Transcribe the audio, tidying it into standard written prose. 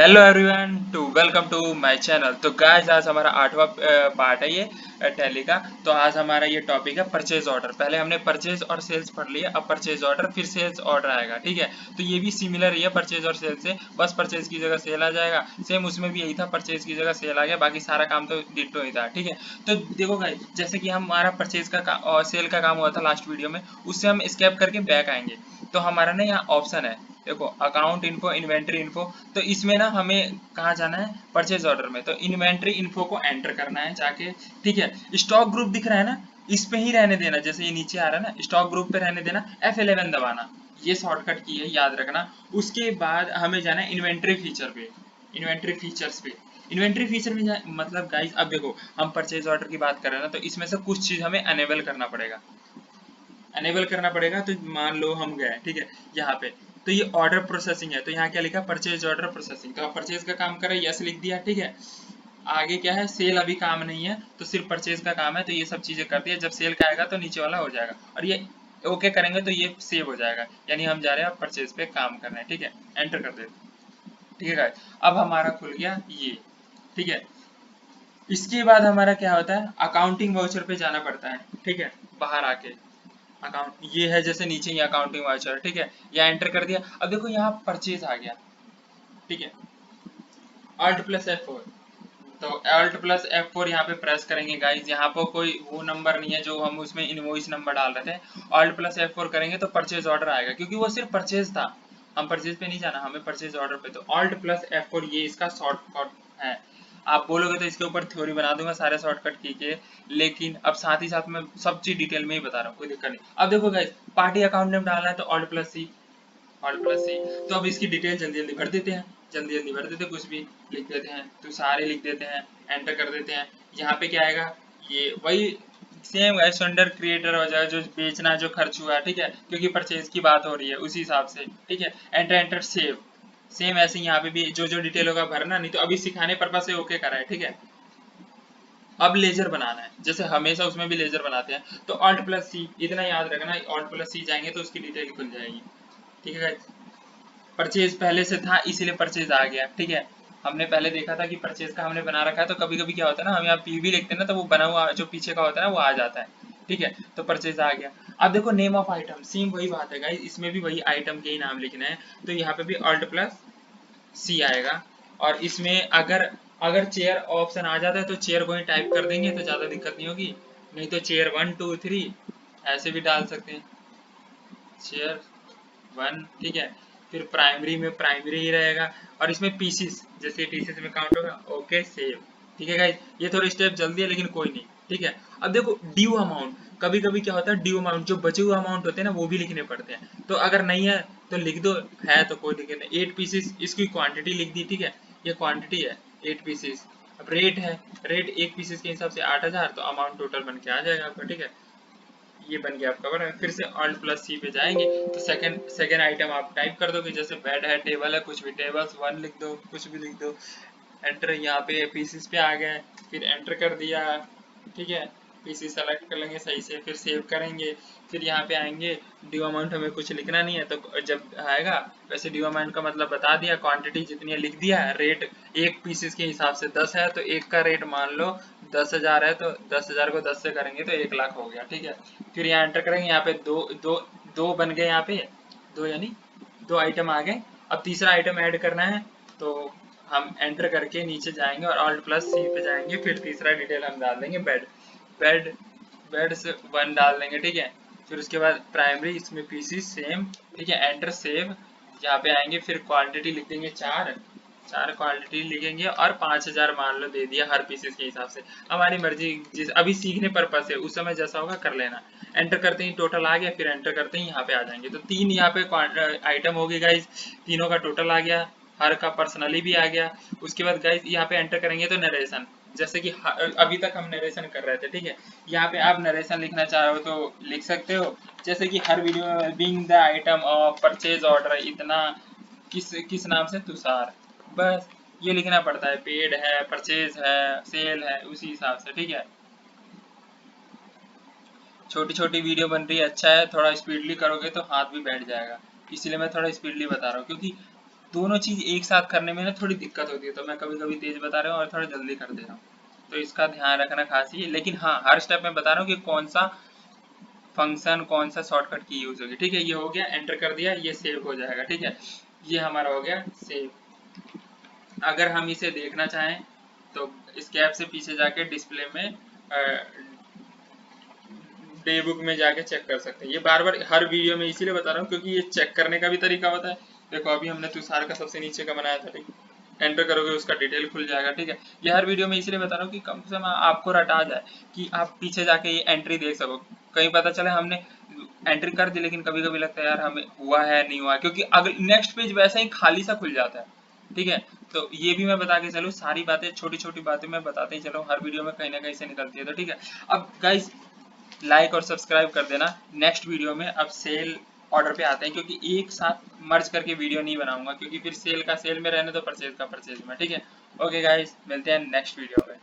Hello everyone to welcome to my channel. तो guys आज हमारा 8वां पार्ट है ये टैली का। तो आज हमारा ये टॉपिक है परचेज ऑर्डर। पहले हमने परचेज और सेल्स पढ़ लिया, अब परचेज ऑर्डर फिर सेल्स ऑर्डर आएगा। ठीक है, तो ये भी सिमिलर ही है परचेज और सेल्स से, बस परचेज की जगह सेल आ जाएगा। सेम उसमें भी यही था, परचेज की जगह सेल आ गया, बाकी सारा काम तो डिट्टो ही था। ठीक है, तो देखो गाइस जैसे कि हमारा परचेज का और सेल का काम हुआ था लास्ट वीडियो में, उससे हम स्केप करके बैक आएंगे। तो हमारा ना यहाँ ऑप्शन है, देखो अकाउंट इन्फो, इन्वेंट्री इन्फो। तो इसमें ना हमें कहाँ जाना है, परचेज ऑर्डर में। तो इन्वेंट्री इन्फो को एंटर करना है जाके। ठीक है, स्टॉक ग्रुप दिख रहा है ना, इस पे ही रहने देना। जैसे ये नीचे आ रहा है ना, स्टॉक ग्रुप पे रहने देना, F11 दबाना। ये शॉर्टकट की है, याद रखना। उसके बाद हमें जाना है इन्वेंट्री फीचर पे, इन्वेंट्री फीचर्स पे। इन्वेंट्री फीचर में मतलब गाइस अब देखो, हम परचेज ऑर्डर की बात कर रहे हैं ना, तो इसमें से कुछ चीज हमें अनेबल करना पड़ेगा। अनेबल करना पड़ेगा, तो मान लो हम गए, ठीक है, यहाँ पे। तो ये ऑर्डर प्रोसेसिंग है, तो यहाँ क्या लिखा, परचेज ऑर्डर प्रोसेसिंग। तो आप परचेज का काम करें, यस लिख दिया। ठीक है, आगे क्या है, सेल अभी काम नहीं है, तो सिर्फ परचेज का काम है। तो ये सब चीजें कर दिया, जब सेल का आएगा तो नीचे वाला हो जाएगा, और ये ओके करेंगे तो ये सेव हो जाएगा। यानी हम जा रहे हैं परचेज पे काम करने। ठीक है, एंटर कर देते। ठीक है गाइस, अब हमारा खुल गया ये। ठीक है, इसके बाद हमारा क्या होता है, अकाउंटिंग वाउचर पे जाना पड़ता है। ठीक है, बाहर आके अकाउंट ये है, जैसे नीचे ही अकाउंटिंग वाउचर। ठीक है, यहाँ एंटर कर दिया। अब देखो यहाँ परचेज आ गया। ठीक है, Alt+F4। तो Alt+F4 यहाँ पे प्रेस करेंगे गाइज। यहाँ पर कोई वो नंबर नहीं है जो हम उसमें इनवॉइस नंबर डाल रहे थे। Alt+F4 करेंगे तो परचेज ऑर्डर आएगा, क्योंकि वो सिर्फ परचेज था, हम परचेज पे नहीं जाना, हमें परचेज ऑर्डर पे। तो Alt+F4 ये इसका शॉर्टकट है। आप बोलोगे तो इसके ऊपर थ्योरी बना दूंगा सारे शॉर्टकट की के, लेकिन अब साथ ही साथ मैं सब चीज डिटेल में ही बता रहा हूँ, कोई दिक्कत नहीं। अब देखो गाइज, पार्टी अकाउंट नेम डालना है तो Alt+C, Alt+C। तो अब इसकी डिटेल जल्दी जल्दी भर देते हैं, जल्दी जल्दी भर देते हैं, कुछ भी लिख देते हैं, तो सारे लिख देते हैं, एंटर कर देते हैं। यहाँ पे क्या आएगा, ये वही सेम है, अंडर क्रिएटर हो जाएगा, जो बेचना जो खर्च हुआ। ठीक है, क्योंकि परचेज की बात हो रही है उसी हिसाब से। ठीक है, एंटर एंटर सेव। सेम ऐसे यहाँ पे भी जो जो डिटेल होगा भरना, नहीं तो अभी सिखाने पर्पज से ओके करा है। ठीक है, अब लेजर बनाना है, जैसे हमेशा उसमें भी लेजर बनाते हैं। तो Alt+C, इतना याद रखना, Alt+C जाएंगे तो उसकी डिटेल खुल जाएगी। ठीक है, परचेज पहले से था इसीलिए परचेज आ गया। ठीक है, हमने पहले देखा था कि परचेज का हमने बना रखा है, तो कभी कभी क्या होता है ना, हम यहाँ पीवी लिखते हैं ना, तो वो बना हुआ जो पीछे का होता है ना वो आ जाता है। ठीक है, तो परचेज आ गया। अब देखो नेम ऑफ आइटम, सेम वही बात है गाइस, इसमें भी वही आइटम के ही नाम लिखना है। तो यहाँ पे भी Alt+C आएगा। और इसमें अगर अगर चेयर ऑप्शन आ जाता है तो चेयर को ही टाइप कर देंगे तो ज़्यादा दिक्कत नहीं होगी। नहीं तो चेयर 1 2 3 ऐसे भी डाल सकते हैं, चेयर 1। ठीक है, फिर प्राइमरी में प्राइमरी ही रहेगा, और इसमें पीसीस जैसे पीसीस में काउंट होगा। Okay save. ठीक है गाइस, ये थोड़ी स्टेप जल्दी है लेकिन कोई नहीं। ठीक है, अब देखो ड्यू अमाउंट, कभी कभी क्या होता है, ड्यू अमाउंट जो बचे हुए अमाउंट होते हैं ना वो भी लिखने पड़ते हैं। तो अगर नहीं है तो लिख दो, है तो कोई दिक्कत नहीं। 8 पीसेस, इसकी क्वांटिटी लिख दी। ठीक है, ये क्वांटिटी है 8 पीसेस। अब रेट है, रेट 1 पीसेस के हिसाब से 8,000, तो अमाउंट टोटल बन के आ जाएगा आपका। ठीक है, ये बन गया आपका बना। फिर से Alt+C पे जाएंगे, तो सेकंड आइटम आप टाइप कर दोगे, जैसे बेड है, टेबल है, कुछ भी, टेबल्स 1 लिख दो, कुछ भी लिख दो। एंटर, यहाँ पे पीसीस पे आ गए, फिर एंटर कर दिया। ठीक है, पीसी सेलेक्ट कर लेंगे सही से, फिर सेव करेंगे। फिर यहाँ पे आएंगे, ड्यू अमाउंट हमें कुछ लिखना नहीं है, तो जब आएगा वैसे ड्यू अमाउंट का मतलब बता दिया, क्वांटिटी जितनी है लिख दिया, रेट 1 पीसेस के हिसाब से 10 है, तो एक का रेट मान लो 10,000 है, तो 10,000 को 10 से करेंगे तो 1 लाख हो गया। ठीक है, फिर यहाँ एंटर करेंगे, यहाँ पे दो दो दो बन गए, यहाँ पे दो यानी 2 आइटम आ गए। अब तीसरा आइटम ऐड करना है, तो हम एंटर करके नीचे जाएंगे और Alt+C पे जाएंगे, फिर तीसरा डिटेल हम डाल देंगे, बेड बेड बेड से 1 डाल देंगे। ठीक है, फिर उसके बाद प्राइमरी, इसमें पीसी सेम। ठीक है, एंटर सेव। यहाँ पे आएंगे, फिर क्वांटिटी लिख देंगे 4, 4 क्वांटिटी लिखेंगे, और 5,000 मान लो दे दिया हर पीसेस के हिसाब से। हमारी मर्जी, जिस अभी सीखने पर्पज से, उस समय जैसा होगा कर लेना। एंटर करते ही टोटल आ गया, फिर एंटर करते ही यहाँ पे आ जाएंगे, तो 3 यहाँ पे आइटम हो गई गाइज, तीनों का टोटल आ गया, हर का पर्सनली भी आ गया। उसके बाद गाइज यहाँ पे एंटर करेंगे तो नरेशन, जैसे कि अभी तक हम नरेशन कर रहे थे। ठीक है, यहाँ पे आप नरेशन लिखना चाह रहे हो तो लिख सकते हो, जैसे कि हर वीडियो में being the item of purchase order इतना, किस किस नाम से, तुषार, बस ये लिखना पड़ता है। पेड है, परचेज है, सेल है, उसी हिसाब से। ठीक है, छोटी छोटी वीडियो बन रही है, अच्छा है, थोड़ा स्पीडली करोगे तो हाथ भी बैठ जाएगा, इसलिए मैं थोड़ा स्पीडली बता रहा हूँ, क्योंकि दोनों चीज एक साथ करने में ना थोड़ी दिक्कत होती है, तो मैं कभी कभी तेज बता रहा हूँ और थोड़ा जल्दी कर दे रहा हूँ, तो इसका ध्यान रखना खास ही है। लेकिन हाँ, हर स्टेप में बता रहा हूँ कि कौन सा फंक्शन, कौन सा शॉर्टकट की यूज होगी। ठीक है, ये हो गया, एंटर कर दिया, ये सेव हो जाएगा। ठीक है, ये हमारा हो गया सेव। अगर हम इसे देखना चाहें तो इसके ऐप से पीछे जाके डिस्प्ले में डे बुक में जाके चेक कर सकते हैं। ये बार बार हर वीडियो में इसीलिए बता रहा हूँ क्योंकि ये चेक करने का भी तरीका होता है। देखो अभी हमने तुषार का सबसे नीचे का बनाया था, ठीक, एंटर करोगे उसका डिटेल खुल जाएगा। ठीक है, ये हर वीडियो में इसलिए बता रहा हूँ कि कम से कम आपको रटा जाए, कि आप पीछे जाके ये एंट्री देख सको। कहीं पता चले हमने एंट्री कर दी लेकिन कभी कभी लगता है यार हमें हुआ है नहीं हुआ, क्योंकि अगर नेक्स्ट पेज वैसा ही खाली सा खुल जाता है। ठीक है, तो ये भी मैं बता के चलूँ, सारी बातें, छोटी छोटी बातें मैं बताते ही चलूँ, हर वीडियो में कहीं ना कहीं से निकलती है। तो ठीक है, अब गाइस लाइक और सब्सक्राइब कर देना। नेक्स्ट वीडियो में अब सेल ऑर्डर पे आते हैं, क्योंकि एक साथ मर्ज करके वीडियो नहीं बनाऊंगा, क्योंकि फिर सेल का सेल में रहने तो परचेज का परचेज में। ठीक है, ओके गाइस, मिलते हैं नेक्स्ट वीडियो में।